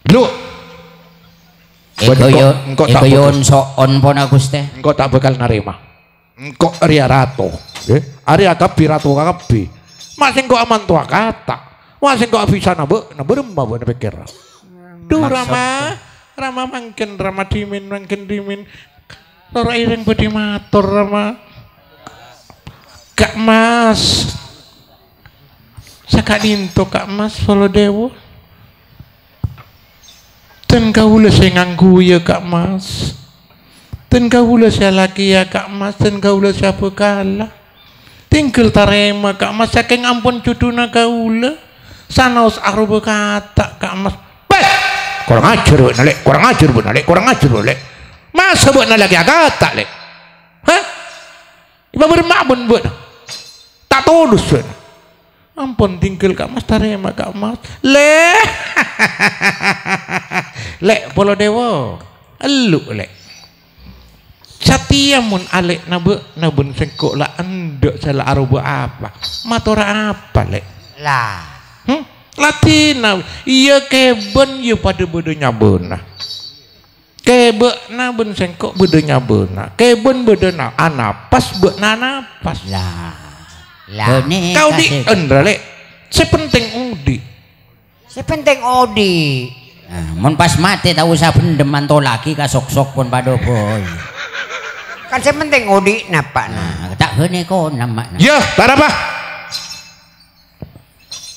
Lu Eko yon soon pon Agus teh. Engko tak bakal narima. Engko Arya Ratu. Arya kabi ratu kabi. Masing kok aman tua kata. Masing kok bisa nabe beremba bener pikir. Duh Rama mangken Rama dimin. Loro ireng bodi matur Rama. Kak Mas. Saka dinto Kak Mas Solo Dewo. Dan kaula saya nganggu ya Kak Mas. Dan kaula saya laki ya Kak Mas. Dan kaula saya bekala. Tinggal tarema Kak Mas. Saking ampun cuduna kaula. Sanaus aru berkata Kak Mas. Beh! Kurang ajar bu nalek. Masa buat lagi agak lek? Hah? Iba bermakbun buat. Tak tulus buat. Ampun tinggal Kak Mas tarema Kak Mas. Lek Polo Dewa elu lek Satya mun alek nabun sengkok lah endok salah aruba apa matora apa lek lah Latina iya keben iya pada bedanya benar kebe nabun sengkok bedanya benar keben bedanya anapas bedanya napas lah kau di endra lek sepenting udi Mun pas mati tak usah pendem manto lagi ka sok-sok pun pada boy. Kan sepenting odi napa nah. Tak hene ko nama. Ya, tak apa.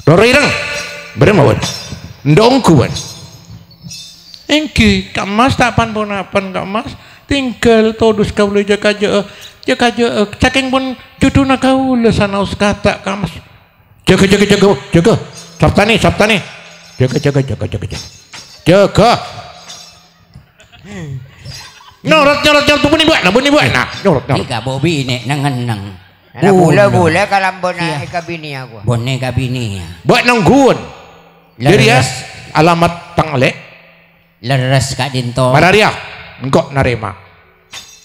Doro ireng. Beremawon. Ndongkuan. Engki Kak Mas tak pan-ponapan Kak Mas. Tinggal todus kaula jaga saking pun juduna kaula sanaus kata Kak Mas. Jaga. Sabtani. Jaga. Nyorot tuh bunyi buat nah nyorot. Ika bobi nek nangenang. Ana bula kalambon na ikabini aku. Bone kabini. Buat nangguan. Jadi ya alamat tanglek. Leres Kak Dinto. Mararia engkau narima.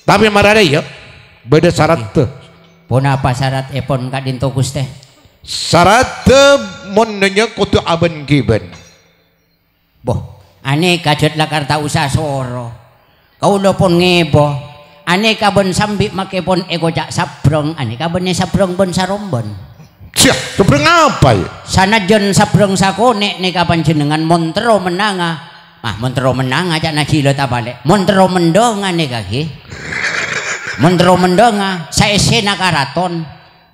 Tapi mararia beda syarat tuh. Pon apa syarat epon Kak Dinto Guste? Syarat monnya kutu aben giben. Boh. Ane kajut lakar tak usah soro. Kau pun ngebo. Ane kabon sambil make pon ego jak sabrong. Ane kabonnya sabrong bon sarombon. Siap, sabrong apa ya? Sana jon sabrong sakone ne kapan jenengan montero menanga. Montero menanga jak najilo ta balik. Montero mendonga ne kaki. Montero mendonga saya sena karaton.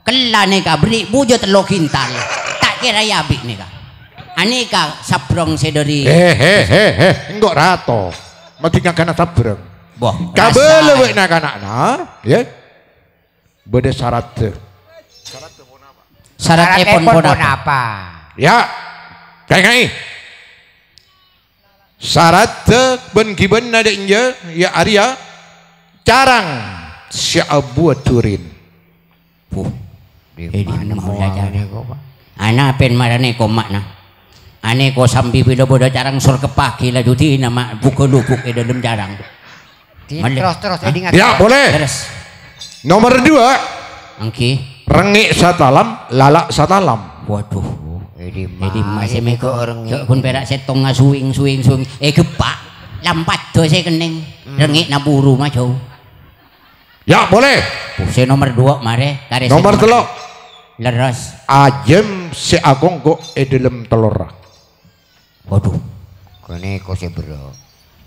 Kelane kabri bujo telo kintal. Tak kira yabi ne ka. Aneka sabrong sedori. Enggak rato. Mati kana sabrong. Boh. Kabel we anak-anak, ya. Beda syarat. Syarat epon apa? Ya. Kayak syarat ben giben ada inja ya Arya carang sya'abu turin. Di mana belajarnya kok Pak? Ana pen marane ko makna. Ane ko sambil bodo jarang sur kepaki lah judi nama buku lubuk di dalam jarang. Terus ingat. Ya boleh. Terus. Nomor 2. Angki. Rengik satalam, lalak satalam. Waduh. Jadi masih meko orang. Kun perak setong ngasuing. Gepak. Lampat do saya kening. Rengik naburu mah jauh. Ya boleh. Saya nomor 2 mare. Nomor 3. Leres. Ajem si agong go dalam telur. Waduh, kene ko sebro.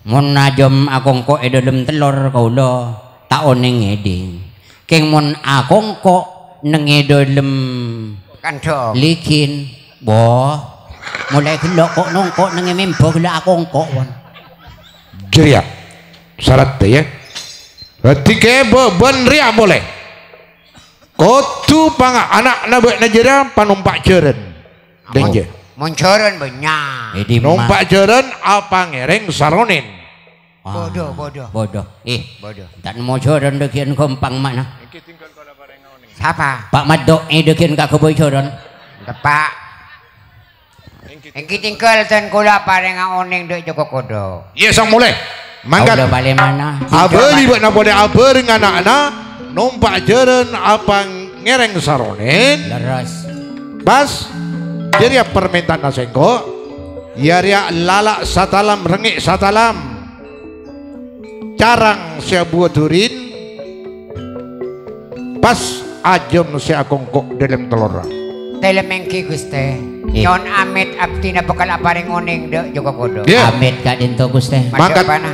Mon najom akong ko dalam telur kaula tak oneng eding. Keng mon akong ko neng dalam kandong likin. Boh, mulai gelok kok nongkok neng membo gelak akong ko wan. Jeria, syarat ya. Ketika bon ria boleh. Kotu panga anak nabek najera panumpak jeren. Denje. Moncoran banyak. Numpak jeren apa ngereng saronin. Bodoh. Bodoh. Tak mau joran dekian kompang mana? Siapa? Pak Madok dekian kak kebocoran. Pak. Engki tinggal dan kula pareng oning dek Joko Kodo. Iya sang mulai. Mangkat. Udah balik mana? Abeli buat nabode abering anak-anak. Numpak jeren apa ngereng saronin. Leres. Bas. Jadi ya permintaan nasengko Ya ria lalak satalam rengik satalam. Carang sia buah turin. Pas ajam sia kongkok dalam telur. Dalam mengki Gusti. Nyon amit abdi na bakal aparing oning dek Joko Kodo. Yeah. Amit ka dinto Gusti. Mangkat. Mana?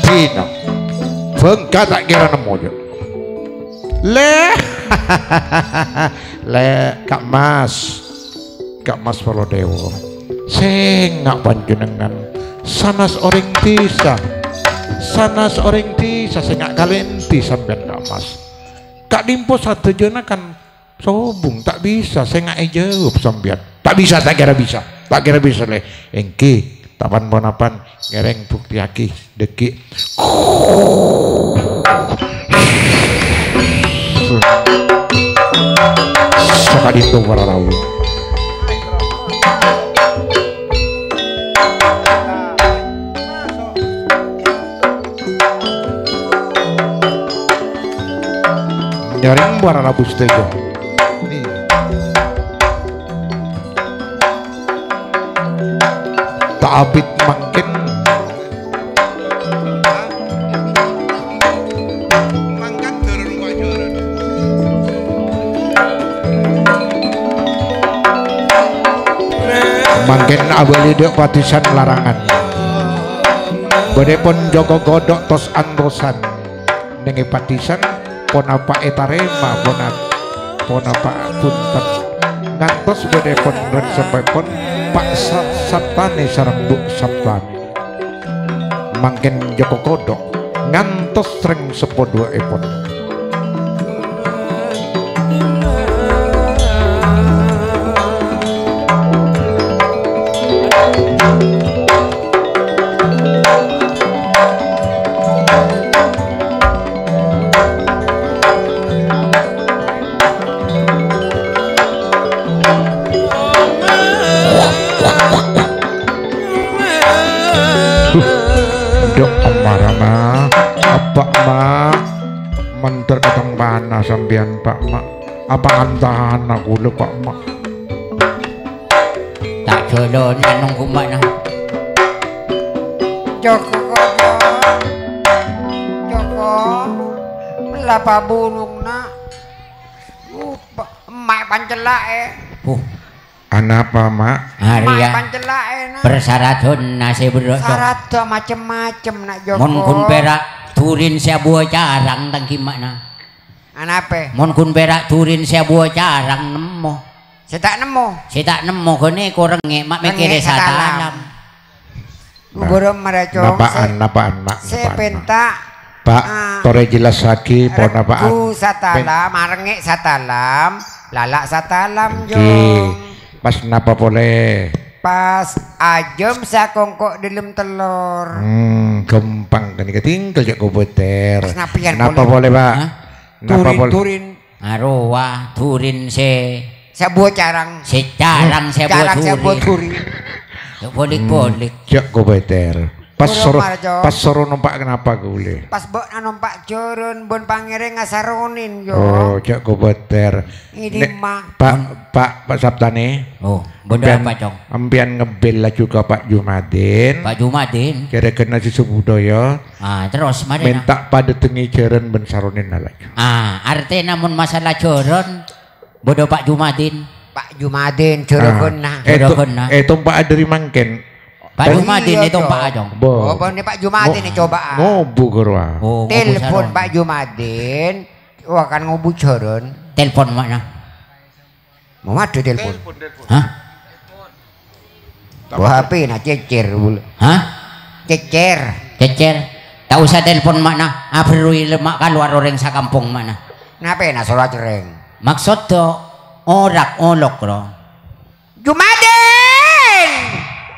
Dino. Bengka tak kira nemu je. Le Kak Mas Polodewo. Sengak panjenengan. Sanas orang desa. Sengak kalenti sampean Kak Mas. Kak Dimpo satu jena kan sobung tak bisa sengak jawab sampean. Tak bisa tak kira bisa le. Engki tapan bonapan ngereng bukti aki deki. Saka dito para raw. Nyaring para rabus tejo. Tak abit mangkin mangkat turun wajoran mangkin abali dek patisan larangan bodepon Joko Godok tos antosan nengi patisan ponapa etarema ponapa punten ngantos bodepon dan sampai pon Pak Sabtane sarang Buk Sabtane mangken Joko Kodok ngantos sering sepodo epon mentor keteng pana sampean Pak Mak apa antahan aku lho Pak Mak Tak jolon nunggu mana Joko Kodo. Joko. Lapa bulung nak. Lupa. Emak pancelak anak apa Mak? Arya pancelak nak. persyaratun nasi berdok Syarat macem-macem nak Joko. Mon kun perak turin sia buah carang tang gimana? Anape? Mon kun perak turin sia buah carang nemo. Saya tak nemu. Saya tak nemu kene kurang mak mikir satalam. Gubernur mereco. Napaan mak? Saya pentak. Pak, tore jelas lagi pon apaan? Ku satalam, arengek satalam, lalak satalam jo. Pas napa boleh? Pas ajem saya kongkok dalam telur. Gampang kan ketinggal jak komputer. Napa boleh Pak? Napa boleh? Turin. Arwah turin se Saya buat carang. secarang saya buat turin. Bolik-bolik. Jak komputer. Pas soro numpak kenapa boleh? Pas numpak jorun bon pangere ngasaronin yo. Oh, jak komputer. Ini mah. Pak Sabtane. Oh, benda apa cong? Ambian ngebel juga Pak Jumadin. Pak Jumadin. Kira kena si Subudaya. Terus mari. Minta pada tengi jaran ben saronin lagi. Artinya namun masalah joron bodoh Pak Jumadin. Pak Jumadin joron nah. Tumpak dari mangken. Pak Jumadin itu Pak Ajong. Oh, ini Pak Jumadin ini coba. Ngobu gerwa. Telepon Pak Jumadin. Wah kan ngobu joron. Telepon mana? Mau ada telepon. Hah? Wah HP nak cecer dulu. Hah? Cecer. Tak usah telepon mana. Abrui lemak keluar orang sakampung mana. Kenapa nak suara cereng? Maksud tu orak olok lo. Jumadin.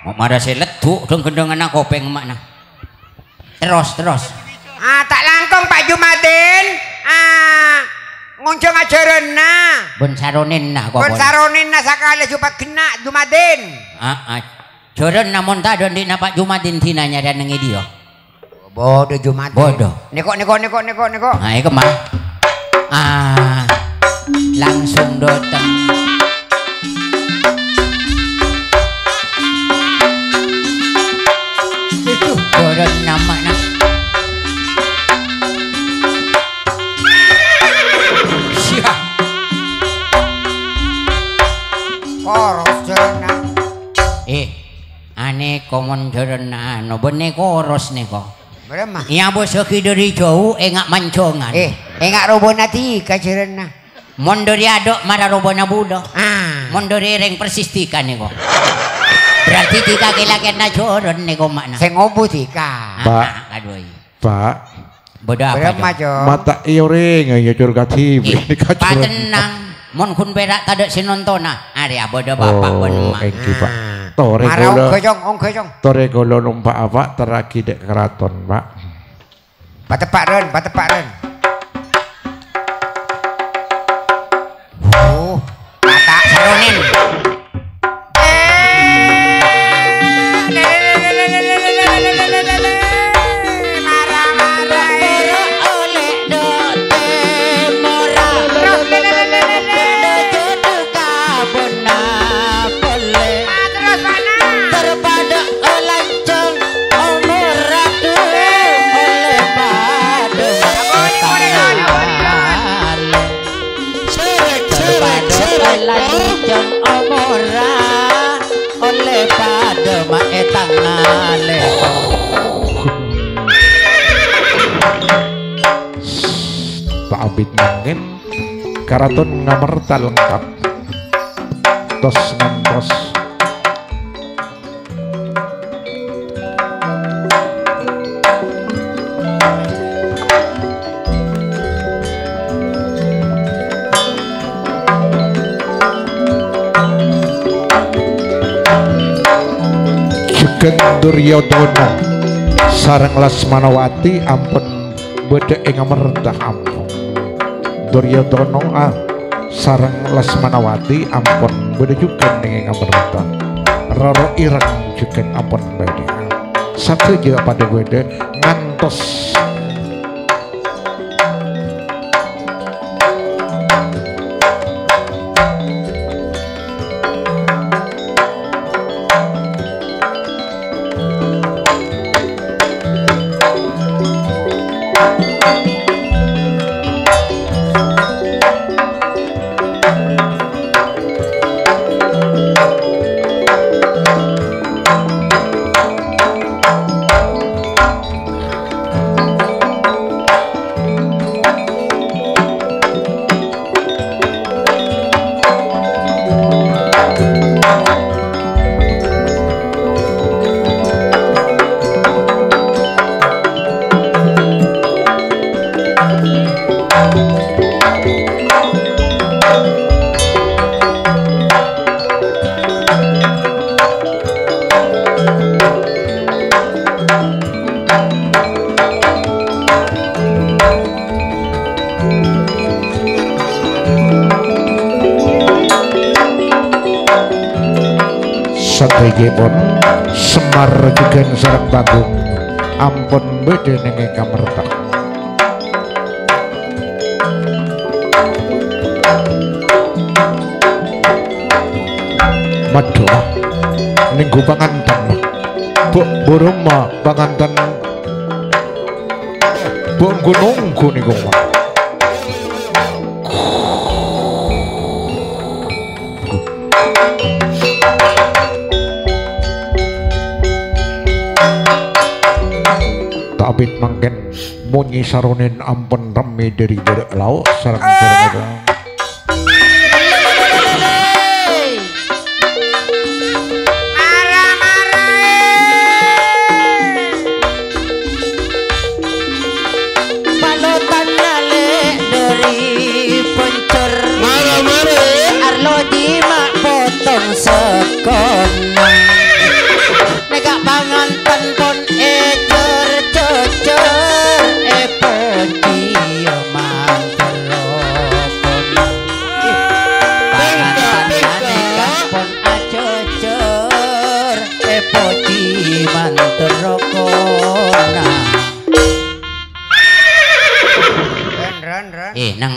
Mau marah seleduk dong kendangan kopeng mana. Terus. Tak langkong Pak Jumadin. Ngoncong ajaran na. Bon saronin na kok. Bon saronin na sakali jupat kena Jumadin. Joron namun tak don di na Pak Jumadin tinanya dan nengi dia. Bodoh Jumadin. Bodoh. Neko. Iku mah. langsung datang. Itu orang nama nak. Siap. Koros jerena. Ane komon jerena, no bene koros nih kok. Beremah. Iya bos dari jauh, engak mancongan. Engak robona tika jerena. Mon dari adok marah robona budo. Mon Ah. dari reng persistikan nih kok. Berarti tika kilakan na joron nih kok makna. Sing ngobu tika. Pak. Kadoi. Pak, Bodoh apa Beremah jo? jo. mata ioreng ya curga TV ini Pak kacau. tenang. Mon kun berak tadak sinontona. Area bodoh bapak pun Oh, mak. engki Pak. Tore Marau golo, gojong, gojong. tore golo numpak apa teragi dek keraton Pak. Batepak ren. Oh, mata Saronin. Oleh pada mae tangale. Pak Abid mangin karaton ngamerta lengkap. Tos ngantos. Sugeng Duryodana sareng Lasmanawati ampun bedhe ing amertah ampun. Duryodana sareng Lasmanawati ampun bedhe juga ing amertah. Rara ireng juga ampun bedhe. Sakeja pada bedhe ngantos sadayipun Semar Jugen sareng Bagong ampun bedhe ning kamerta. Madura ning panganten Buk burung panganten Buk gunungku niku Abid mangken munyi saronin ampun remi dari derek laut sareng sareng Panutan nale dari pencur Arlo di mak potong sekonang Negak panganten pun ecer-cecer Epon dia mantero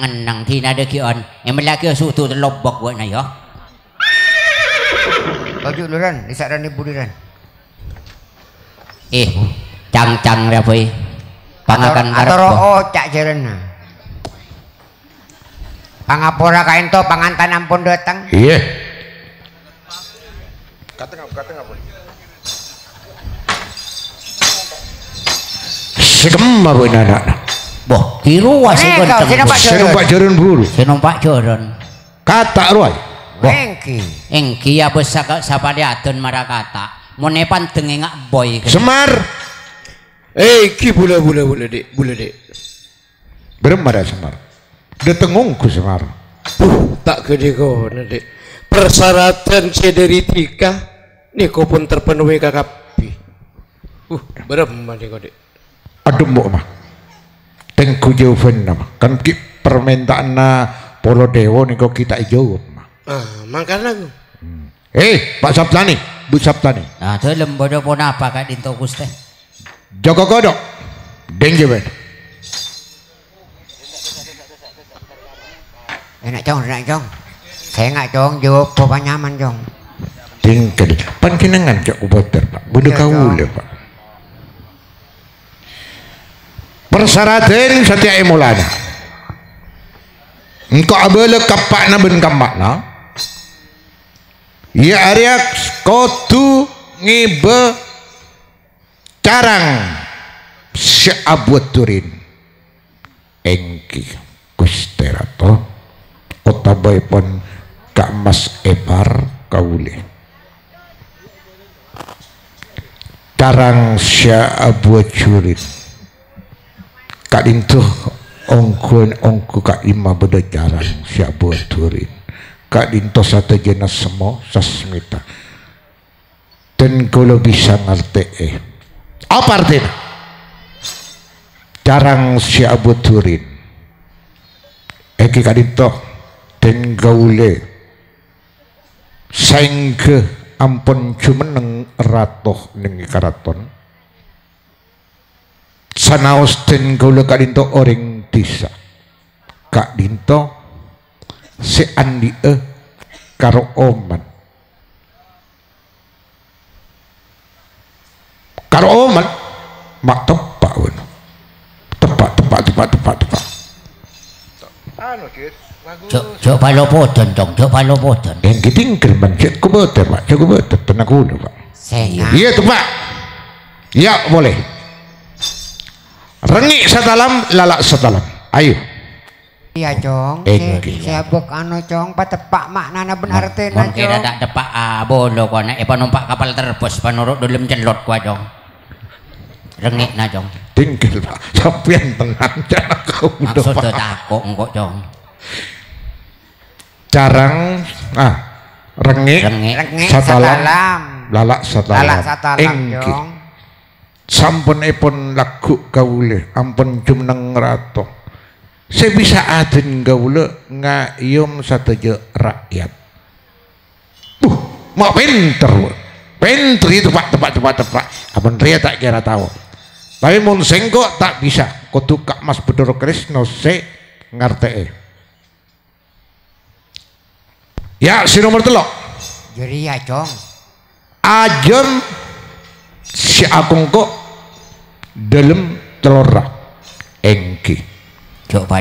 ngenang tina de kion yang melaki sutu terlobok buat na yo baju luran disaran ibu luran cang-cang rapi pangakan atau oh cak jeren pangapura kain to pangantan ampun datang iya kata ngapun segem apa anak boh kiru wasi genteng senumpak jaran buru senumpak jaran kata roy engki ya bos sapadiaton marakata monepan tengengak boy Semar ki bule dek beremar Semar detengungku Semar tak gede kau dek persyaratan sederetika niko pun terpenuhi kakapi beremar dek kau dek aduh mbok mah tengku jawaban nama kan permintaan na polo dewo niko kita jawab mah makanya aku Pak Sabtani Bu Sabtani nah itu lembodo pun apa kak dinto kuste Joko Kodok Denjewen enak cong saya nggak cong jawab apa nyaman cong tinggal pankinangan cak ubater Pak budu kawul ya Pak persyaratan setia emulana engkau abele kapak na ben kamak na ya ariak kotu ngibe carang seabut turin engki kusterato otabai pon Kak Mas Epar kaule carang seabut turin Kak Dinto ongku Kak Ima beda carang seabut turin Kak Dinto satu jenis semua sasmita dan kalau bisa ngerti apa artinya carang siabut turin Eki Kak Dinto dan gaule saing ke ampun cumeneng ratoh nengi karaton sanaos dan gaule Kak Dinto orang disa Kak Dinto seandi karo oman karo oman mak tepak wono tepak coba lo poton dong coba lo poton yang ketinggal mencet ku betul Pak cukup betul tenang dulu Pak iya tuh Pak ya boleh rengik satalam lalak satalam ayo iya cong siabuk anu cong patepak maknana benar tena cong kira tak tepak bolo ko na numpak kapal terbos panurut dalam celot ko cong rengik na cong tinggal Pak sampean tengah cara kau maksud takut engkau cong carang rengik satalam lalak satalam engki sampun epon lagu gaule ampun jumeneng rato saya bisa aden gaule ngayum sateje rakyat mau pinter itu Pak tepat abang ria tak kira tahu tapi mun sengko tak bisa kudu Kak Mas Bedoro Krisno se ngarte ya si nomor telok jadi ya cong ajem si akung kok dalam telur engki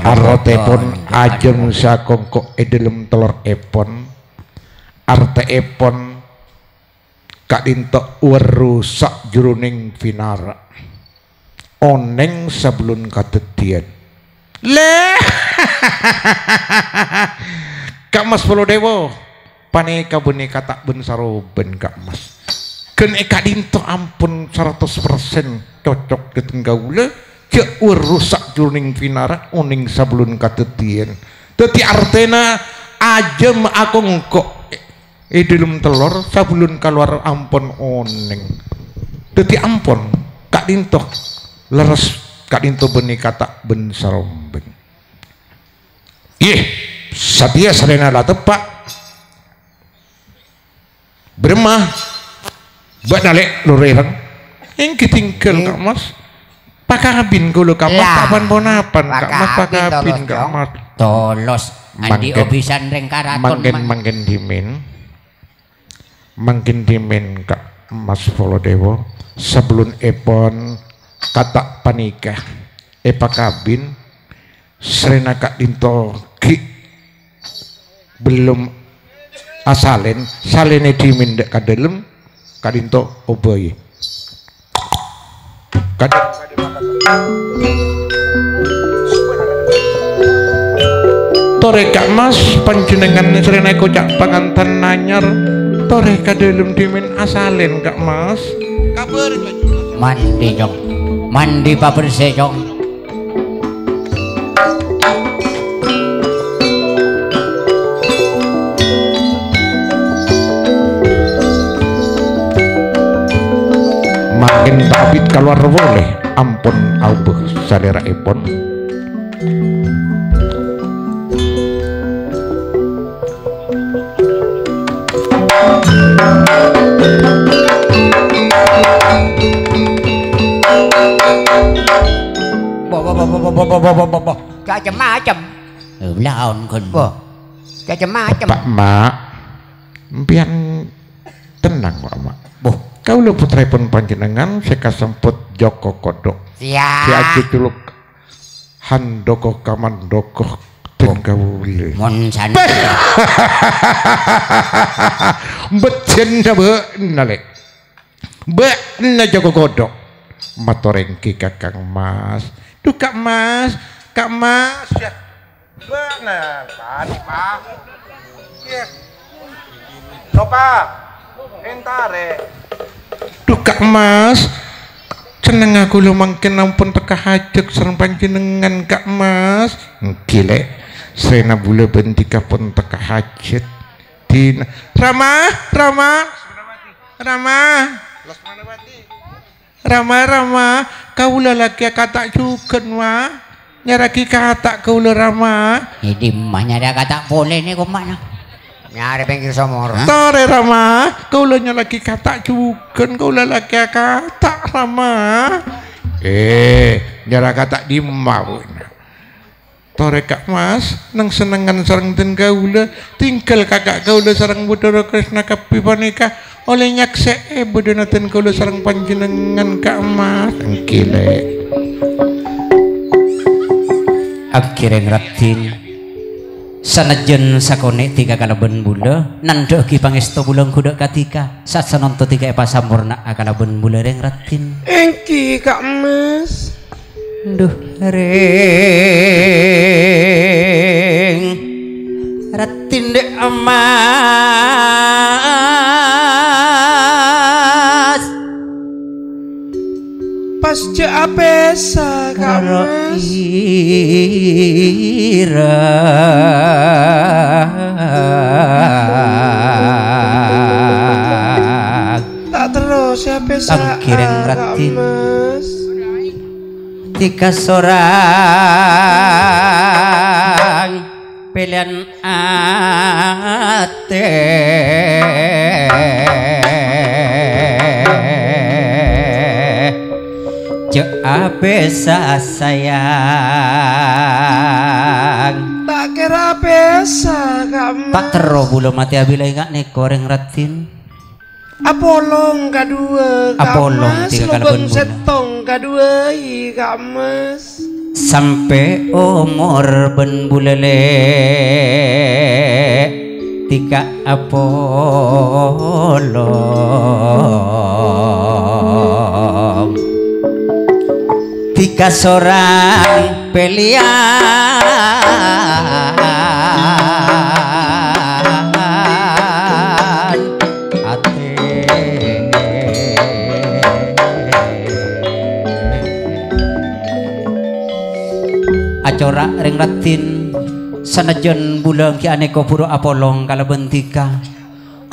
Arte pun ajem sakong kok dalam telur epon arte epon Kak Dinto werusak juruning finara oneng sebelum katetian leh Kak Mas Polodewo paneka boneka tak ben saroben Kak Mas ken Kak Dinto ampun 100% cocok ketenggaule cek rusak juruning finara oning sebelum katetian teti artena ajem aku ngkok dalam telur sebelum keluar ampun oneng teti ampun Kak Dinto leres Kak Dinto boneka tak ben saroben Satya Serena lah tepak bermah buat nalek lurerang yang ketinggal Kak Mas pakabin gulu Kak Mas kapan ponapan Kak Mas pakabin Kak Mas tolos andi Mangken- obisan ring karaton mangkin dimin Kak Mas Polodewo sebelum epon kata panikah epa kabin Srena Kak Dinto ki belum asalen salene dimin dek kadelem Kak Dinto oboy Tore Kak Mas panjenengan Srena kocak panganten nanyar tore kadelem dimin asalen Kak Mas kabar mandi jong mandi paberse jong makin tabit keluar boleh ampun aubuh sadera epon Macam-macam. laon kon Macam-macam. Pak Mak pian tenang Pak Mak boh kau lu putrapun panjenengan seka semput Joko Kodok si Siap. Aji tuluk handoko kamandoko dan kaule mon san bejen be nale be na Joko Kodok matorengki kakang Mas duh Kak Mas ya Benar, tadi Pak. Iya. Coba, entare. duh Kak Mas seneng aku lo mangken ampun teka hajek serang panjenengan Kak Mas gile Srena bule bentika pun teka hajat Dina Rama kau lelaki kata juga wah nyaraki kata kau Rama di mana ada kata boleh nih kok mana Nyari pinggir somor. tore Rama kau nyalaki kata juga kau lelaki kata Rama nyara kata di mau tore Kak Mas nang senengan sareng den gaula tinggal kakak gaula sareng Budara Kresna Kapi panika oleh nyakse budanaten gaula sareng panjenengan Kak Mas engkile akhirnya ratin sanajan sakone tiga kalaben bula nandok ki pangesto bulang kuda katika saat sanonto tiga epa sampurna akalaben bula reng ratin Engki Kak Mas. duh reng ratin de emas Pasca apesa Kak Mas. ira Tak terus apesa Angkireng Kak ratin. Mas. tika sorang pilihan ate cek abesa sayang Tak kira apesa Kak Mas. tak tero bulu mati abilai gak nek koreng ratin Apolong kadua Kak Apolong Mas. tiga kali Lubang pun setong kadua Kak Mas. sampai umur ben bulele tika Apolong tika seorang pelian ate acora ring ratin sanajan bulang ki aneka puro Apolong kalabentika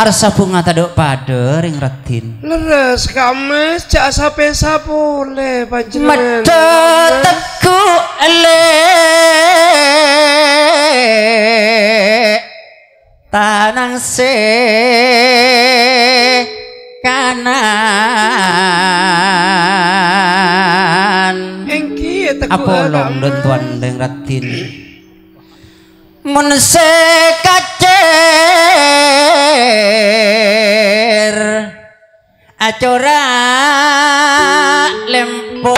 arsa bunga tadok pada ring ratin Leres Kak Mas. Cak sape boleh panjenengan. mata teku elek tanang se kanan Engki teku Kak Apolong Mas. dan tuan ring ratin mun sekacer acora lempo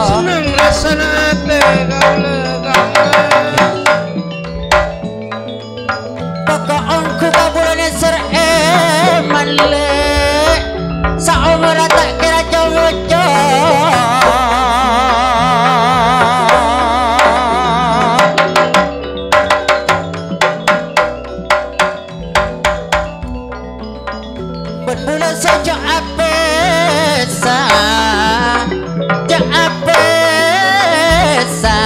seneng rasana ate pokok onku kabulane ser male saumur tak kira cowoco berbula saja apesa ja apesa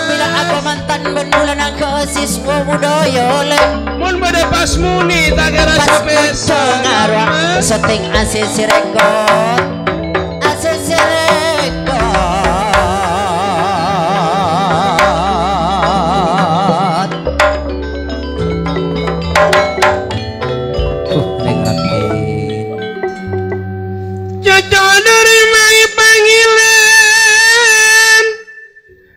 bila aku mantan berbula nak siswa budaya le mun bade pas muni tak kira pas sapesa ngaruh setting asisi rekod asisi rekod Jojo dari mai panggilan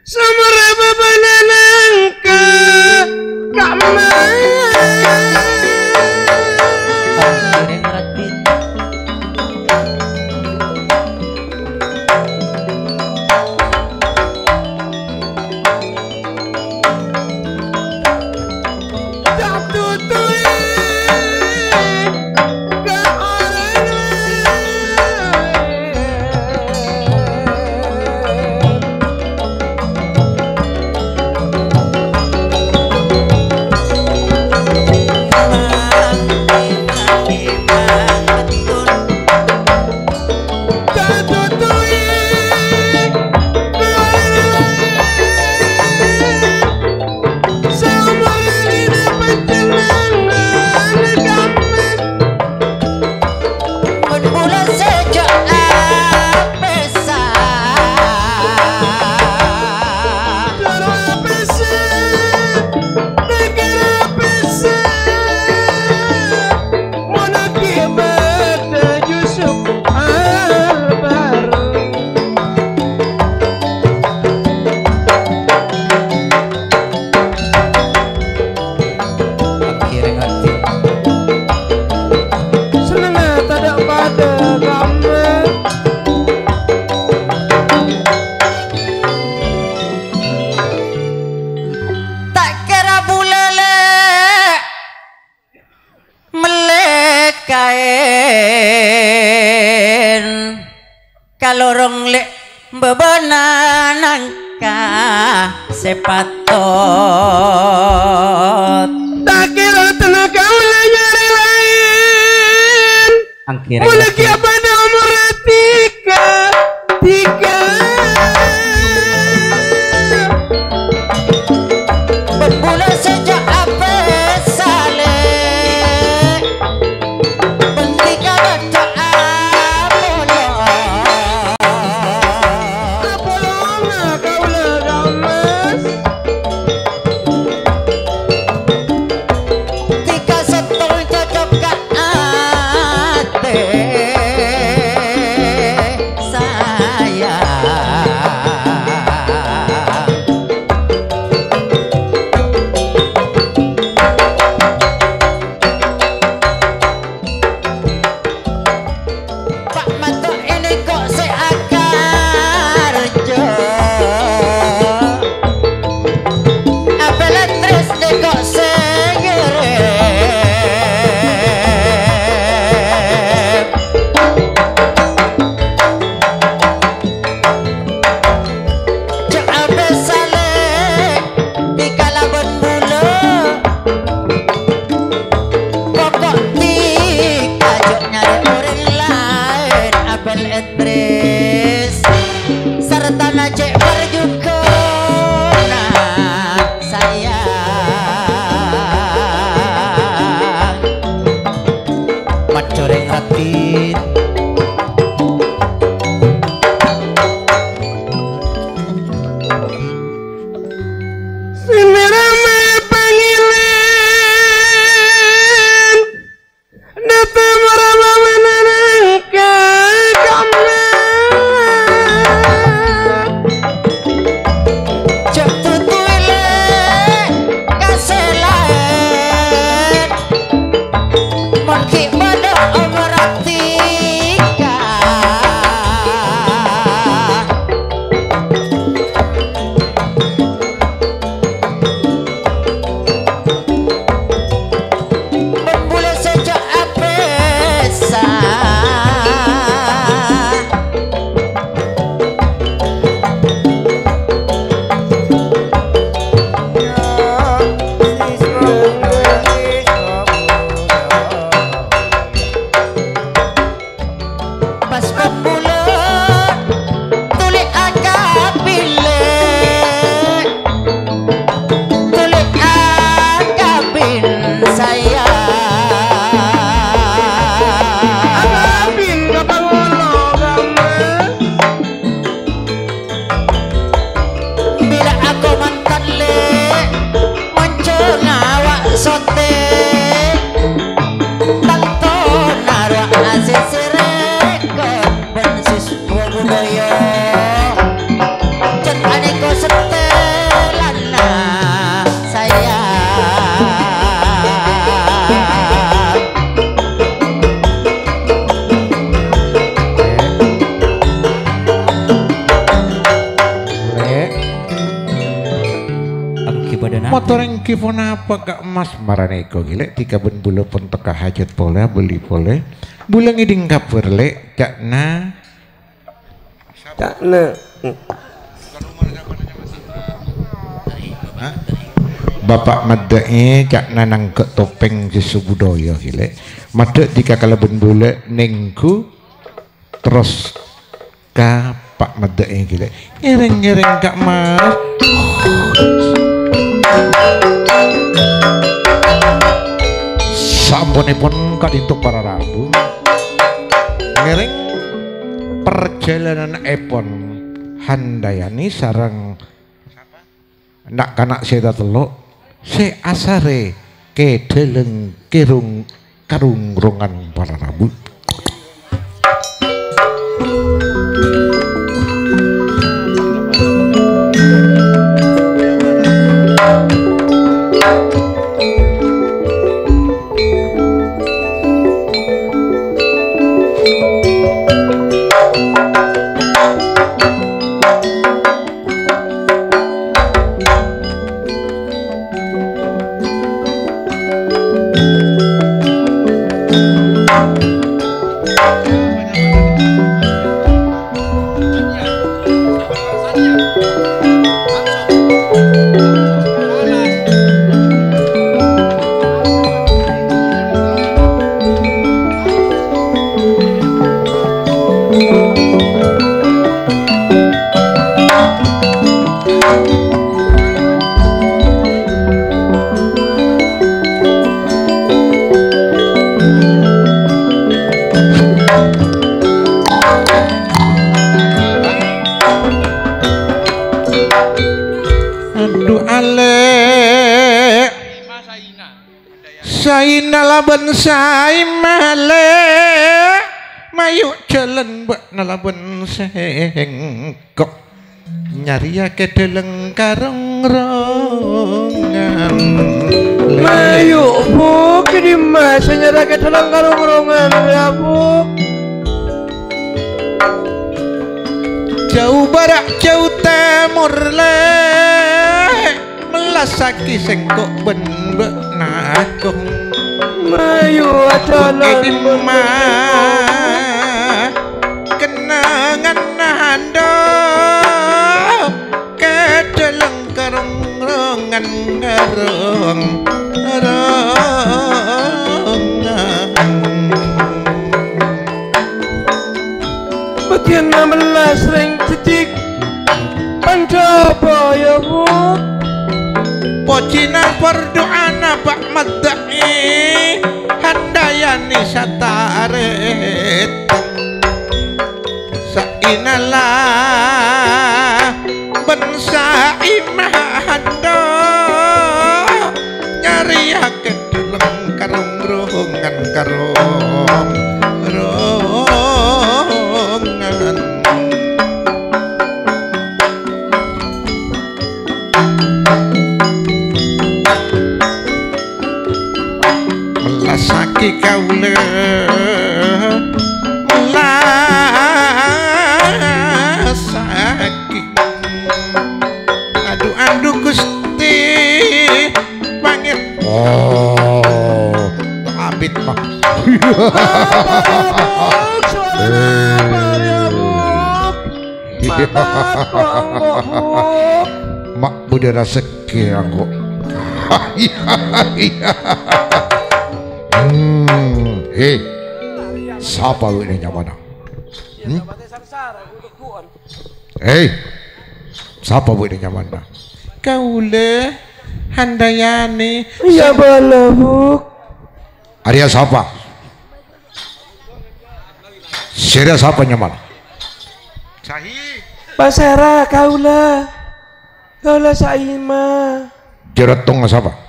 samara babananangka Kak Mas kalorong lek bebenan angka sepatot tak kira tenaga nyari lain mulai pada umur tiga berbulan sejak apa sale bentika baca sisirekon bensis budaya cek aneko setelana saya motor yang kifon apa Kak Mas maraneko gile tiga ben bula pun teka hajat boleh beli boleh bulan iding kapur le cakna Bapak Madai cakna nang ke topeng jesu budaya gile made jika kalau ben bula nengku terus ka Pak Madai gile ngereng-ngereng Kak Mas sampunipun kadintuk para rabu ngereng perjalanan epon handayani sarang nak kanak seda teluk se asare kedeleng kirung karungrongan para rabu nalaban say male mayu jalan mbak nalaban sengkok nyari ke deleng karung-rongan mayu bu kini mas nyari ke deleng karung-rongan ya bu jauh barak jauh timur le melasaki sengkok ben mbak nakong mayu adalah kenangan hando ke dalam karung-rongan bagian 16 ring titik pancoba ya bu pocinan berdoana Pak Madai handayani sataret sainalah bensa imahando nyari ke dalam karung-rongan karung-rongan melasaki kaula melasaki aduh Gusti pangit abit mah mak budara sekirang kok hei siapa lu ini nyamana hei siapa bu ini nyamana kaule handayani ya bala bu Arya siapa Sira siapa nyamana Sahi Pasara kaula saima Jeratong siapa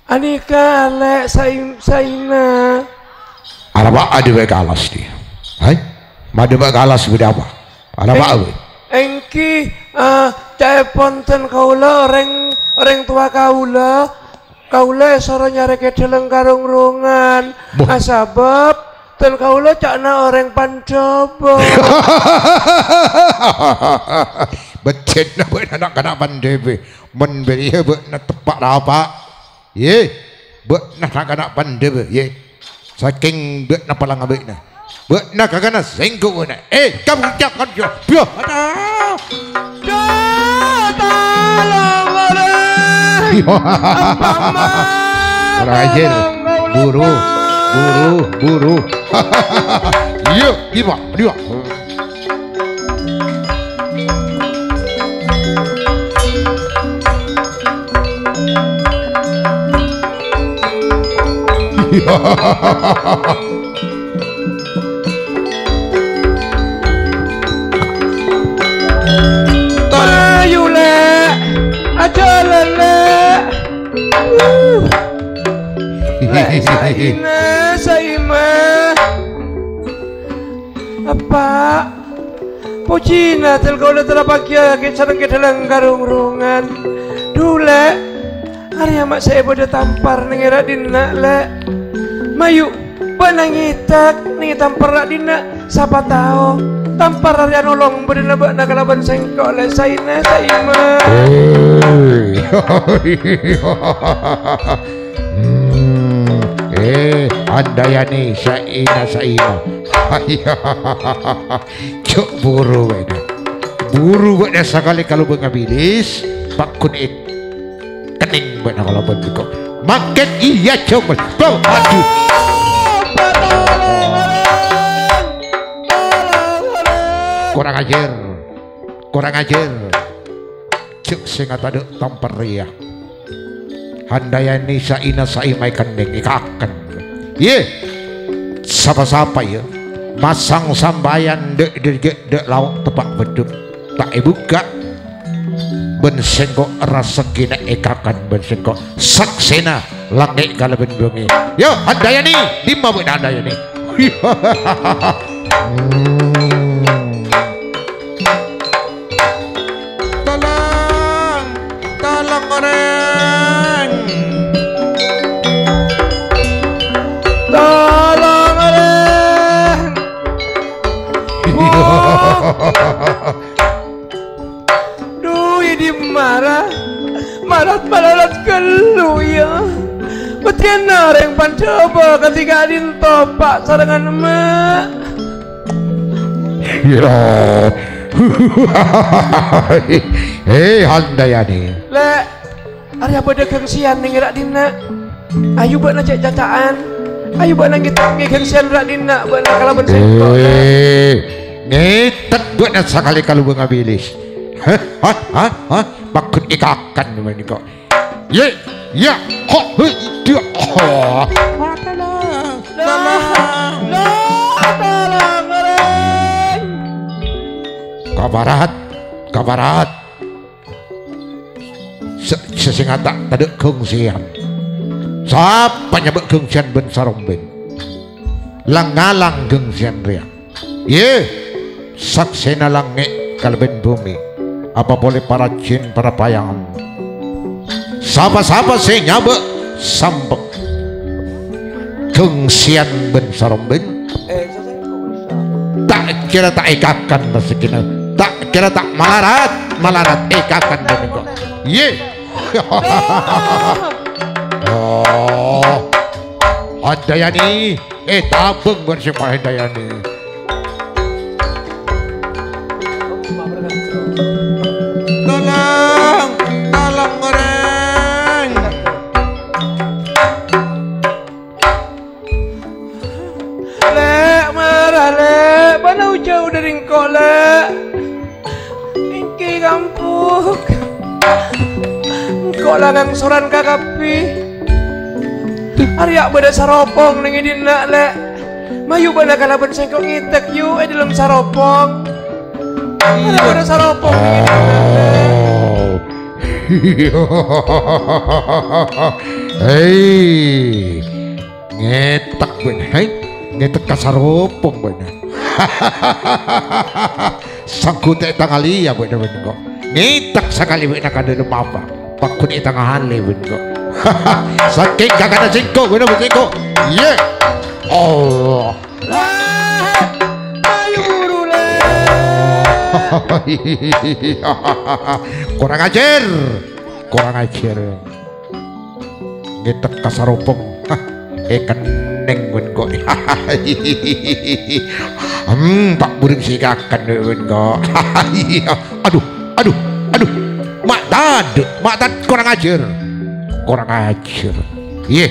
Anika alek saina Araba ada baik alas dia. Hai, mada baik alas berapa? Araba apa? Engki cai ponten kaula orang tua kaula soro nyareke deleng karung rungan. Asabab ten kaula cakna orang pancoba. Becet na buat anak-anak pandai men beri buat na tepak apa ye buat na anak-anak pandai ye saking buat na palang abik na buat na kagana sengku na kamu jangan jo biar ada rajin buru yuk dia Ayo le, aja lele. Saima. Apa? Pocina tel kau telah pakai ke sarang ke dalam karung rungan. Dule, hari amat saya pada tampar nengira dina le. Mayu, panangitak nih tampar dina. Siapa tahu tampar hari nolong berdina bak nakalaban sengkok le saina saima. Andayani saina cuk buru beda sekali kalau bengabilis pakun kening beda kalau bentuk makin iya coba kau aduh kurang ajar cuk singa tadi tampar ya Handayani saina saimai kening ikakan ye sapa-sapa ya masang sambayan dek lauk tepak beduk tak buka ben sengkok rasakina ekakan ben sengkok saksena langit kala ben bengi yo Handayani lima ben Handayani tolong orang tolong orang duh ini marah kelu ya betian orang pancoba ketika adin topak sarangan emak ya Handayani le hari apa ada gengsian nih ngerak dina ayo buat nak cacaan ayo buat nak kita gengsian rak dina buat nak kalau bersengkok ngetet buat nak sekali kalau bengabilis bakun ikakan ini kok ya dia kabarat sesingata tadi kongsian siapa nyebut kongsian ben saromben langalang kongsian ria saksena langit kalben bumi apa boleh para jin para payangan siapa sih nyabek sambek kongsian ben saromben tak kira tak ikakan rezekinya tak kira tak malarat ikakan ben kok Handayani tabung bersama Handayani tolong orang le marah le mana jauh dari engkau le ingki kampung engkau langang soran kakapi Arya beda saropong ning dina le. Mayu bana kalaban sengkok ngitek yu dalam saropong. Arya beda saropong ning dina le. Hei. Ngetak ben hei. ngetek kasaropong bener. Sangkutek tangali ya bener kok. Ngetek sekali bener kada apa. Pakun tangahan le bener kok. Saking kakak singko bener singko. Ye. Oh. Ayo buru le. Kurang ajar. Kurang ajar. Ngetek kasaropong. Keneng wen kok. Pak buring sikakan wen kok. Aduh. Mak tad kurang ajar. Kurang ajar. Ye.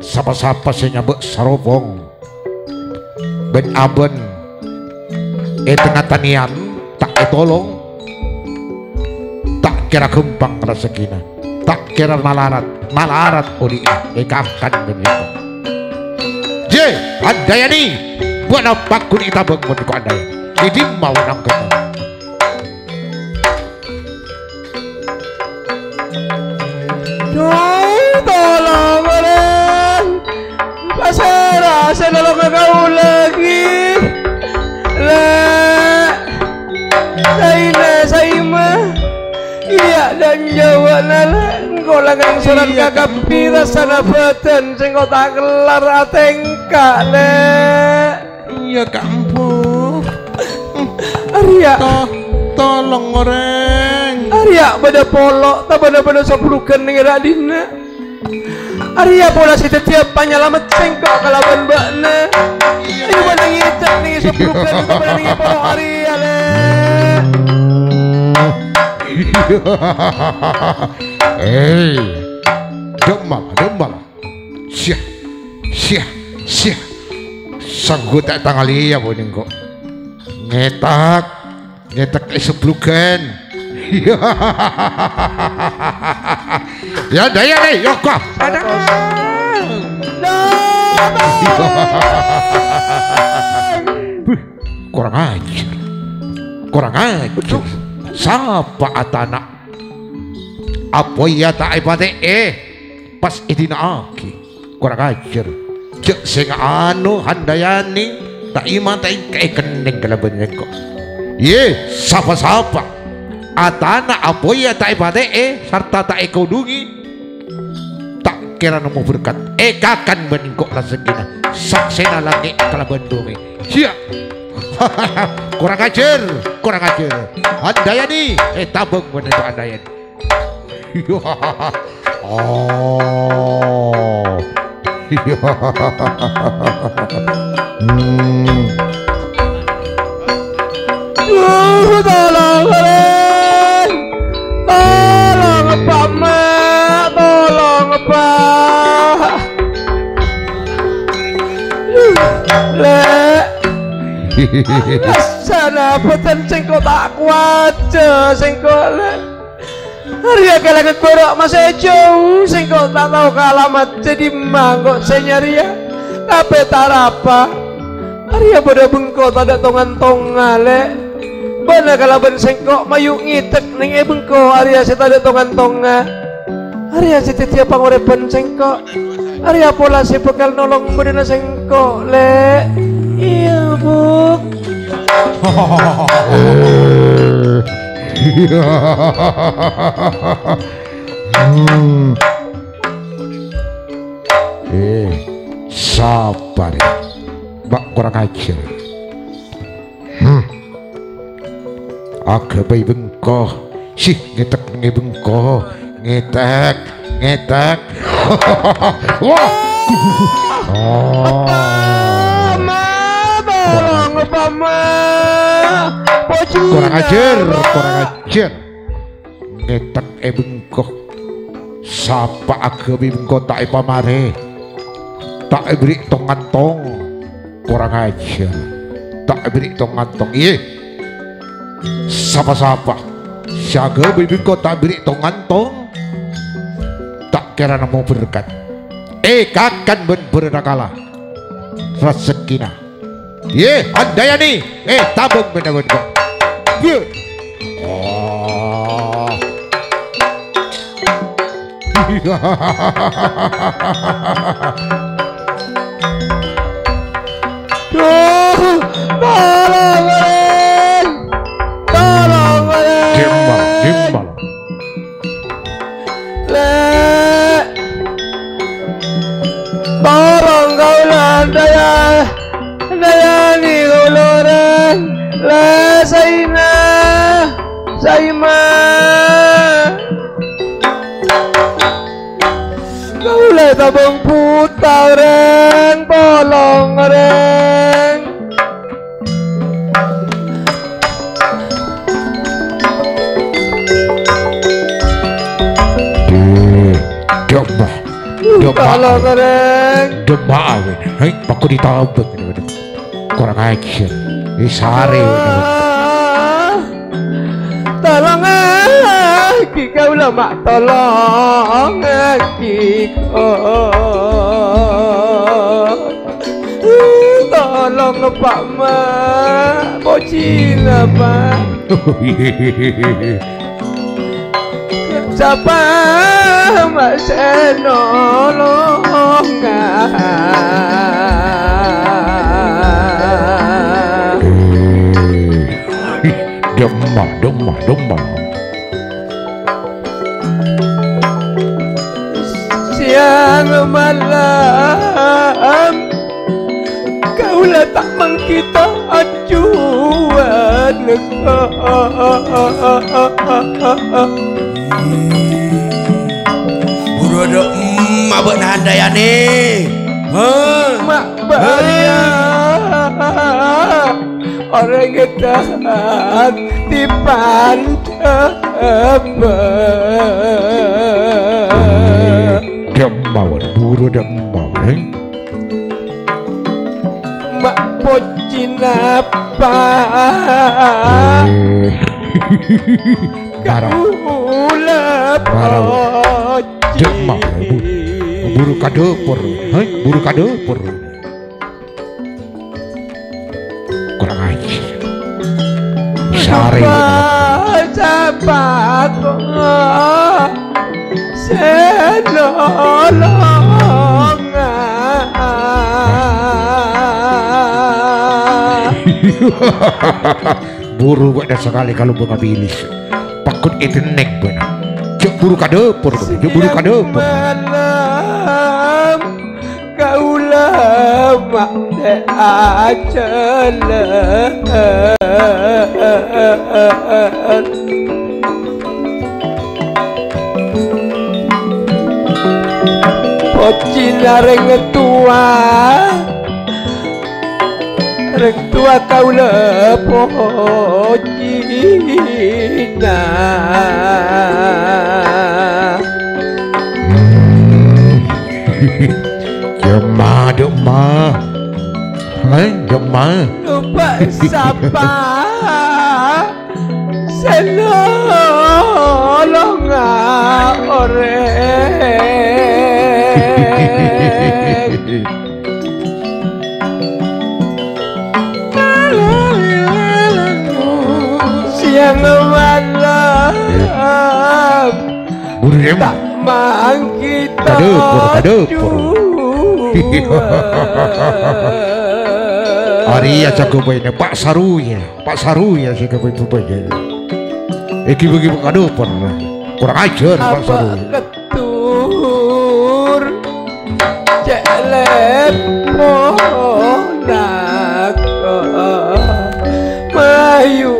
Sapa-sapa sing nyambek sarobong. Ben aben. Tengah tanian tak tolong. Tak kira gempang rezekina. Tak kira malarat odi ikakan begitu. Je, Handayani, buat apa kun kita bangun kok Handayani? Jadi mau nangkep. Tolong orang, pasara saya nolong kau lagi. Saya mah iya dan Jawa nala engkau lagang surat kakak pira sana beten sengkau tak kelar atengka le. Iya kampung. Arya tolong orang. Arya pada polok tak pada sepulukan dengan Radina. Arya pola si setiap panyalamat sengkau kalaban bakna. Ini pada ngitak nih sepulukan itu pada nih polok Arya le. Demam. Syah. Sanggup tak tangali ya boning kok. Ngetak seblukan. Ya daya nih, yoko. Ada. Kurang ajar. Sapa atana apa ya tak ibate pas idina aki kurang ajar cek sing anu Handayani tak iman tak keneng kalaban kok ye sapa atana apa ya tak ibate sarta tak kodungi tak kira nemu berkat kakan beningkok rezekina saksena lagi kalaban dungi sia. kurang ajar Handayani tabung bener itu Handayani. Oh tolong apa mak tolong apa le. Sana beten sengko tak kuat sengko le. Arya kalangan borok masih jauh sengko tak tahu ke alamat jadi mangkok senyaria tapi tarapa. Arya pada bengkok tak ada tongan-tongan le. Bana kalaban sengko mayu ngitek ning bengkok Arya saya tak ada tongan-tongan. Arya saya tiap pangorepan sengko. Arya pola si bekal nolong bedana sengko le. Iya bu. Sabar Mbak kurang ajar. Agak bayi bengkoh sih ngetek bengkoh ngetek. Wah. Kurang ajar ngetek bengkoh sapa agabi bengkoh tak pamare tak beri tong-tong kurang ajar tak beri tong-tong iya sapa siaga bengkoh tak beri tong-tong tak kira nemu berkat kakan bernakala rezekina ye Handayani tabung bener kok. Oh. la saina saima kau le tabung putar reng bolong reng Demah hei aku ditabek kurang ajar sare tolong aki kau lama tolong aki tolong Pak Ma bocil apa siapa masih nolong demah siang malam kau letak mengkita acuan buru ada abang handayane mak bahaya orang getak dipandang demah buru demah mak bocin apa kau lepocin demah buru kadepur buru kadepur kurang ajar sare sahabat senolong buru ada sekali kalau bunga bilis pakut itu nek benar cek buru kadepur cek buru kadepur malam kau lama ajalan pocin reng tua kau lepocina demah lupa siapa senolong orang siang malam tak mangkita Arya cakupannya Pak Saruya sih kebanyakan iki bagi kadepur kurang ajar Pak Saruya ketur cek leponak mayu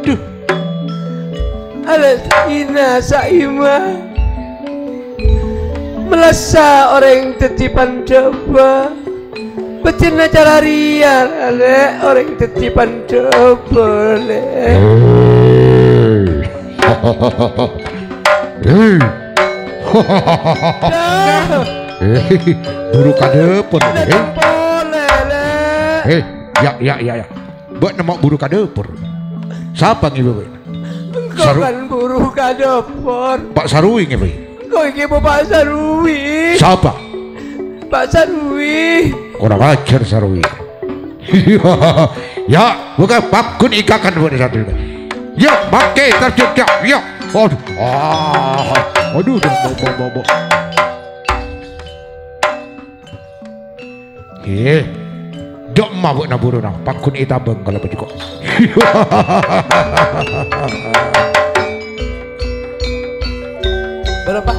duh alas ina saima melasa orang tetipan coba becina cara riar ale orang tetipan coba le buru kadepur ya buat nama buru kadepur siapa ngibu kau kan buru kadepur Pak Sarui ngibu kau ngibu Pak Sarui siapa Pak Sarui kurang ajar Sarui ya bukan pakun ikakan buat satu ya pakai terjun ya aduh bobo dok mabuk na buru nang pakun itabeng kalau begitu kok Berapa?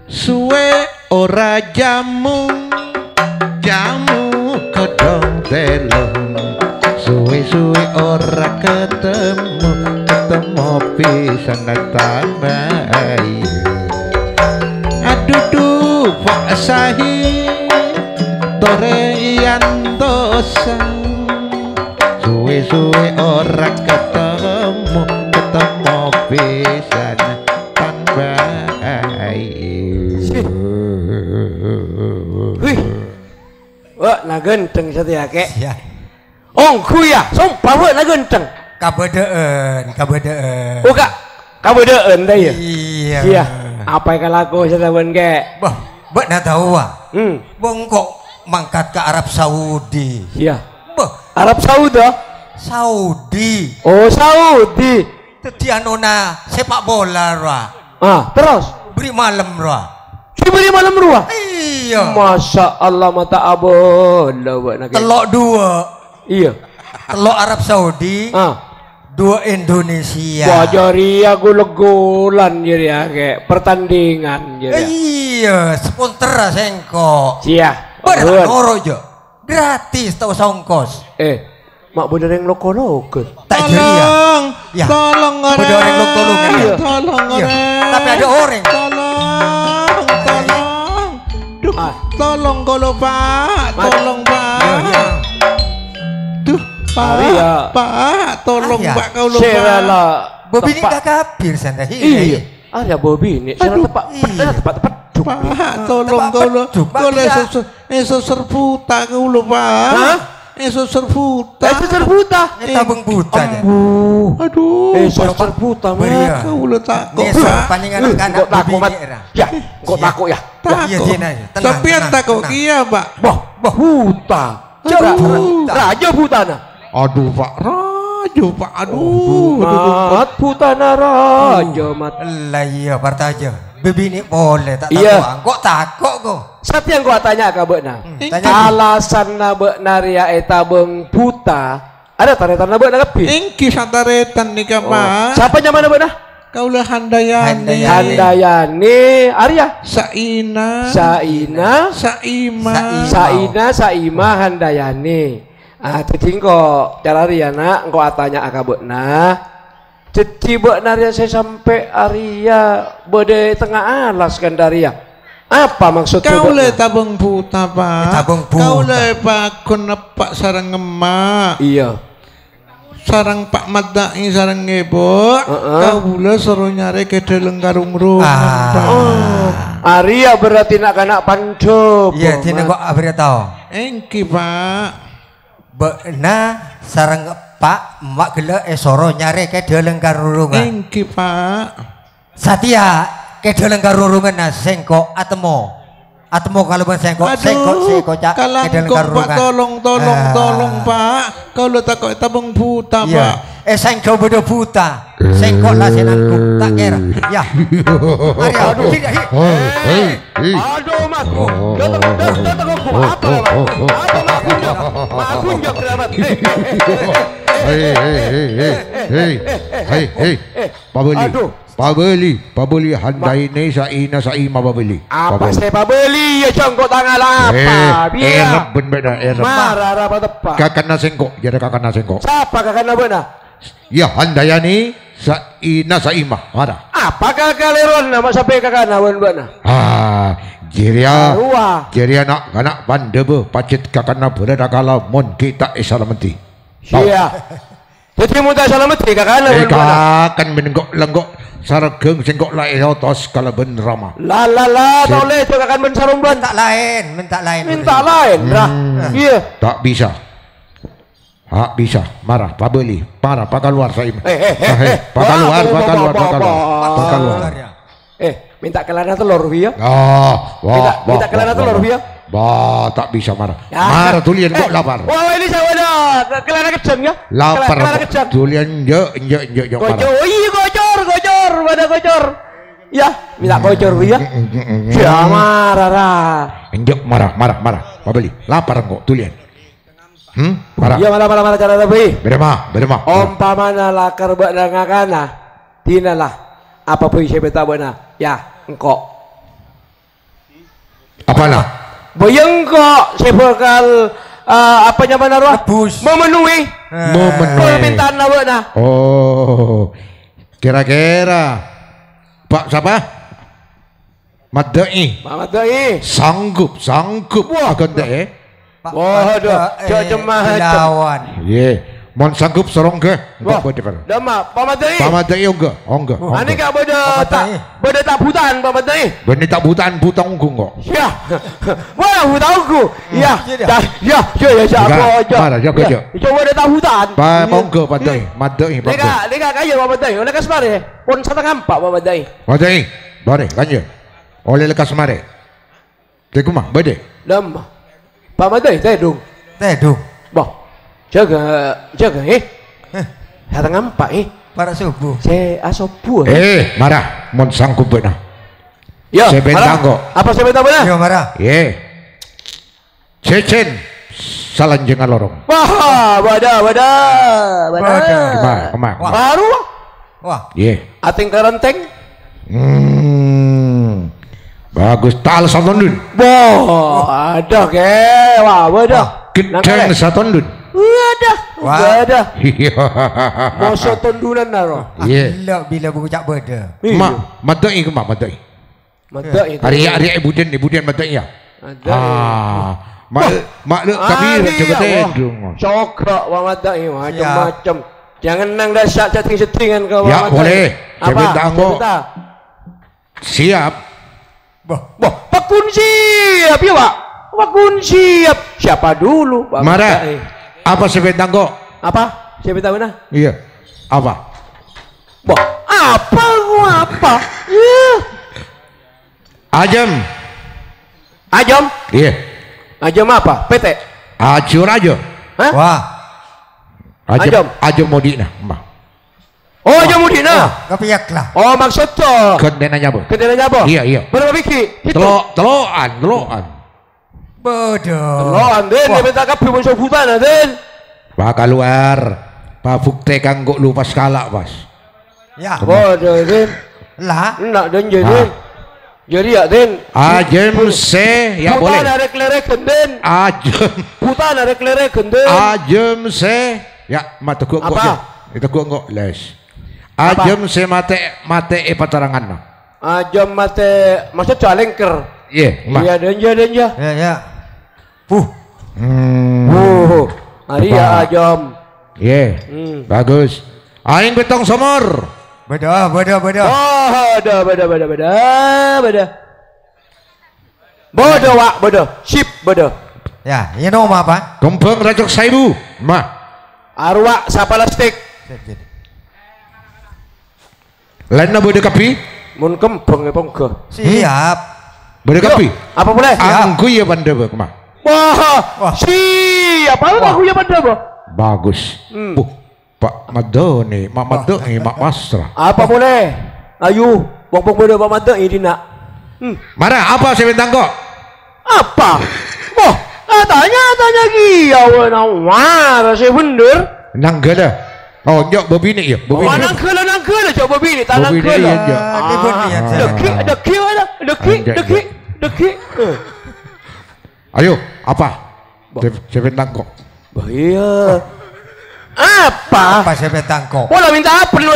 Suwe ora jamu kodong telung suwe ora ketemu pisan tambai aduh pak sahi torean dosa suwe ora ketemu pisan tambai. Wih, wah, na genteng setia kek. Ya. Ongku ya, sumpah wah na genteng. Kabedeen. Oh kak, kamu deen dah ya? Iya. Iya. Apa yang laku setewan kek? Bah, na tahu ah. Hmm. Kok mangkat ke Arab Saudi. Iya. Bah, Arab Saudi. Saudi. Oh Saudi. Tetian nona sepak bola ra. Ah, terus? Beri malam ra. Beri malam ruah. Iya. Masya Allah mata abon. Telok dua. Iya. Telok Arab Saudi. Dua Indonesia. Wajari aku legolan jadi ya kayak pertandingan jadi. Iya, sponsor sengko. Iya. Bener noro jo. Gratis tau songkos. Mak bener yang loko-loko. Tak jadi ya. Ya. Tolong orang. Bener yang loko-loko. Iya. Tolong Iya. orang. Tapi ada orang. Tolong. Duh, tolong kalau Pak. Tolong Pak. Iya. Duh, Pak, tolong Ayah. Pak kau lupa. Serala. Bobi ini gak kapir sanda. Iya. Ada Bobi ini. Serala tepat. Pak, tolong kau lupa. Kau leso serputa kau lupa. Hah? Eso serputa. Serbuta. Tabung buta. Aduh. Serbuta. Beria. Kau letak kok. Panjang anak-anak Kok takut Bobi mat. Ya, kok takut ya. Iya, Takut. Tapi yang takut kia Pak. Buta. Raja Butana. Aduh Pak, Raja Pak. Aduh. Mat Butana Raja mat. Lah iya partaja. Bebi ini boleh tak tahu. Iya. Kok takut kok? Satu yang gua tanya ke Bekna. Tanya Alasan na Bekna ria eta beng buta. Ada taretan na Bekna kepi. Engki santaretan nih Pak. Siapa nyaman na Bekna? Kaulah Handayani. Handayani. Arya. Saina. Saima Handayani. Jadi kok cara Riana engkau atanya aka Bekna. Jadi Bekna Ria saya sampai Arya bode tengah alas kan Daria. Apa maksud kau le tabung buta Pak. Tabung buta. Kau le Pak konepak sarang emak. Iya. Sarang Pak Madai sarang ngebo. Kau le suruh nyari ke dalam karung Arya berarti nak pancop. Iya, tina kok abri tahu. Engki Pak. Bekna sarang Pak mak gele esoro nyari ke dalam karurungan. Engki Pak. Satya ke dalam karurungan na sengko atemo kalau ben sengko cak ke dalam karurungan. Pak tolong Pak. Kau le takut tabung buta Pak. Sengko bedo buta. Sengko lah senangku tak kira. Ya. Aduh tidak. Aduh makku. Datang aku apa? Makunjak kerabat. Hei, Pabeli Handayani Saima Pabeli. Apa saya Pabeli ya congkok tangan apa? Biar benar marah apa tepat? Kakana sengkok, jadi kakana sengkok. Siapa kakana benar? Ya Handayani Saima mana? Apa kakaleron nama sampai kakana benar? Jiria anak pandebe pacit kakana berada kala mon kita isalamenti. Iya. Jadi muda salamenti kakana benar. Kan menenggok sarageng sengkok lain otos kala ben rama. La toleh itu akan mensarumban Minta lain. Dah. Iya. Tak bisa. Marah Pabeli. Marah Pak keluar Saima. Pak keluar. Minta kelana telur ya. Minta kelana telur ya. Tak bisa marah. Marah tulian kok lapar. Wah ini saya ada kelana kejang ya. Lapar tulian enjek marah. Gocor. Ya, minta gocor ya. Ya marah. Enjek marah. Pabeli. Lapar kok tulian. Marah. Ya malah cara tapi. Berema. Umpamana lakar buat ngakana, tinalah apa pun saya beta buatna. Ya, engkau. Apalah? Boyengko saya bakal apa nyaman arwah? Memenuhi permintaan buatna. Oh, kira-kira Pak siapa? Madai. Pak Madai. Sanggup. Akan deh. Waduh, jemaah lawan. Ye, mon sanggup sorong ke? Wah, Enggak dama, Pak Madai. Pak Madai enggak. Ani kak beda tak butan Pak Madai. Beni tak butan butang enggak. Ya. Wah, butangku. Ya. Ya, siapa aja. Mana jaga aja. Coba beda tak butan. Pak monggo Madai. Lega kaya Pak Madai. Oleh kasmare. Pon satang empat Pak Madai. Madai. Bare, kanya. Oleh lekas mare. Tekuma, bade. Dama. Pak Madai tedung. Boh. Jaga Hatang empat Para subuh. Saya asopu. Marah. Mon sanggup benar. Ya. Saya bentang kok. Apa saya bentang benar? Yo marah. Ye. Cecen. Salanjengan lorong. Wah, bada. Kemar. Baru. Wah. Ye. Ating karenteng. Bagus. Tal satondun. Boh, ada ke. Wah, bada. Gedeng satondun. Ada. Iya. Moso tondunan naro. Ye. Bila buku cak beda. Madai ke madai. Madai. Hari ibuden madai ya. Ada. Mak le kabir coba tedung. Cokrak wa madai macam-macam. Jangan nang dah setting-settingan kau. Ya boleh. Saya minta anggo. Siap. Boh, pakun siap ya Pak. Pakun siap. Siapa dulu? Marah. Apa saya minta anggo? Apa? Saya minta mana? Iya. Apa? Boh, apa? Ya. Ajam. Iya. Ajam apa? PT. Acur aja. Hah? Wah. Ajam modina. Oh, Ajam Mudina. Kepiak lah. Oh, maksud tu. Kendenanya apa? Iya. Berapa biki? Teloan. Bodoh. Teloan, Den. Dia minta kapi musuh hutan, Den. Pak keluar. Pak bukti kanggo lupa skala, Pas. Ya. Bodoh, Den. Lah. Nak Den jadi. Jadi ya, Den. Ajam se, ya boleh. Hutan ada klereken, Den. Hutan ada klereken, Den. Ajam se, ya mata gua aja. Itu gua les. Ajam se mate patarangan. Ajam mate maksud calengker. Iya, Den ja. Ya. Hari ya Ajam. Iya. Bagus. Aing betong somor. Beda. Oh, beda. Bodoh, Wak, bodoh. Sip, bodoh. Ya, ini nama apa? Kembang rajok saibu. Arwah sapa lastik. Lainnya boleh kapi? Mun kembang ya ponggo. Siap. Boleh kapi? Apa boleh? Angku ya banda kemah. Wah. Siap. Apa aku ya banda bo? Bagus. Pak Madoni, Mak Masra. Apa boleh? Ayu, wong bodoh Pak Madoni dina. Marah apa saya bintang kok? Apa? Wah, tanya kiau marah saya bener. Nanggala. Oh, nyok bobine ya. Nangkala coba bini, tanang kala. Deki. Ayo, apa? Saya bintang kok. Iya. Apa saya bintang kok? Bola minta apa lu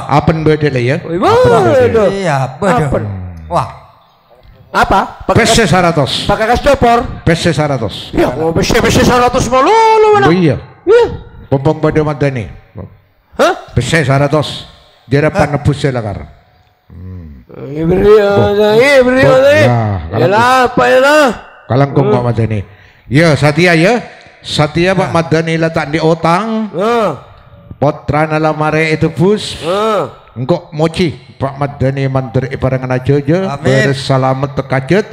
Apen beda lah ya. Iya, beda. Wah. Apa? PC 100. Pakai kas copor. PC 100. Ya, mau PC 100 malu mana? Oh iya. Pompong pada madani. Hah? PC 100. Jerapan nebus selakar. Beri. Yalah, apa yalah? Kalangkong Pak Madani. Ya, Satya ya. Satya Pak Madani letak di otang. Potra nala mare itu bus. Engkau mochi Pak Madani mandir parengan aja bersalamat terkajet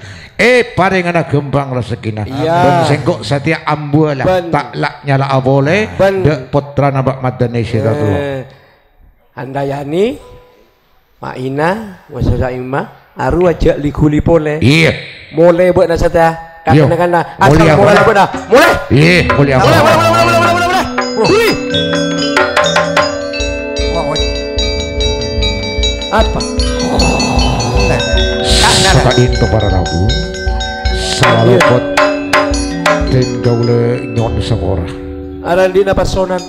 parengan gembang rezekinya. Dan sengkok Satya ambu lah tak lak nyala boleh. Dek potra Pak Madani sira dulu. Handayani Mak Ina Wasasa Ima aru aja liguli pole. Iya. Mulai buat nasata Katakan na. Asal mulai apa dah? Mulai. Iya, mulia. Mulai. Hui. Apa? Saka into para rabu. Salapot dan gaule nyon semora. Aran di napasonan.